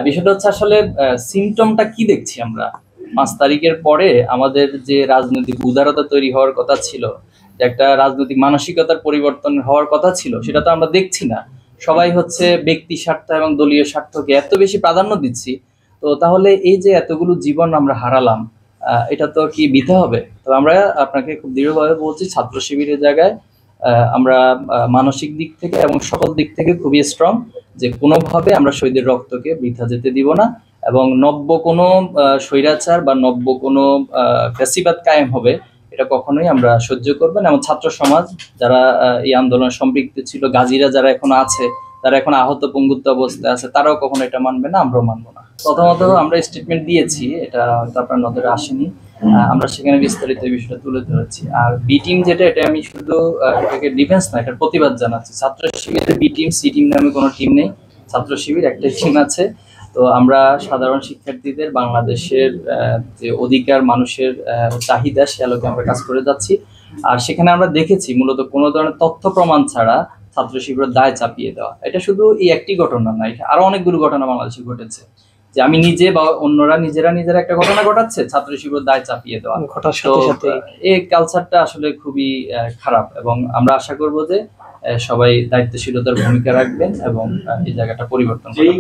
বিষয়টা হচ্ছে আসলে সিমটমটা কি দেখছি আমরা 5 তারিখের পরে আমাদের যে রাজনৈতিক উদারতা তৈরি হওয়ার কথা ছিল, যে একটা রাজনৈতিক মানসিকতার পরিবর্তন হওয়ার কথা ছিল, সেটা তো আমরা দেখছি না। সবাই হচ্ছে ব্যক্তি স্বার্থ এবং দলীয় স্বার্থকে এত বেশি প্রাধান্য দিচ্ছি। তো তাহলে এই যে এতগুলো জীবন আমরা হারালাম, এটা তো কি বৃথা হবে? তো আমরা আপনাকে খুব দৃঢ়ভাবে বলছি, ছাত্র শিবিরের জায়গায় আমরা মানসিক দিক থেকে এবং সকল দিক থেকে খুবই স্ট্রং, যে কোনোভাবে আমরা শহীদের রক্তকে বৃথা যেতে দিব না। এবং নব্য কোনো স্বৈরাচার বা নব্য কোনো ফ্যাসিবাদ কায়েম হবে, এটা কখনোই আমরা সহ্য করব না। এবং ছাত্র সমাজ যারা এই আন্দোলনে সম্পৃক্ত ছিল, গাজীরা যারা এখন আছে, তারা এখন আহত পঙ্গুত্ব অবস্থায় আছে, তারাও কখনো এটা মানবে না, আমরাও মানবো না। প্রথমত আমরা স্টেটমেন্ট দিয়েছি, এটা হয়তো আপনার নজরে আসেনি। আমরা সেখানে বিস্তারিত এই বিষয়টা তুলে ধরেছি। আর বি টিম যেটা, এটা আমি শুধু এটাকে ডিফেন্স না, এটার প্রতিবাদ জানাচ্ছি। ছাত্র শিবিরের বি টিম সি টিম নামে কোনো টিম নেই, ছাত্র শিবির একটাই টিম আছে। তো আমরা সাধারণ শিক্ষার্থীদের বাংলাদেশের যে অধিকার, মানুষের চাহিদা, সে আলোকে আমরা কাজ করে যাচ্ছি। আর সেখানে আমরা দেখেছি মূলত কোনো ধরনের তথ্য প্রমাণ ছাড়া ছাত্র শিবিরের দায় চাপিয়ে দেওয়া। এটা শুধু এই একটি ঘটনা নয়, আরো অনেকগুলো ঘটনা বাংলাদেশে ঘটেছে, যে আমি নিজে বা অন্যরা নিজেরা একটা ঘটনা ঘটাচ্ছে, ছাত্র শিবিরের দায় চাপিয়ে দেওয়া ঘটার সাথে সাথে। এই কালচারটা আসলে খুবই খারাপ, এবং আমরা আশা করব যে সবাই দায়িত্বশীলতার ভূমিকা রাখবেন এবং এই জায়গাটা পরিবর্তন করবেন।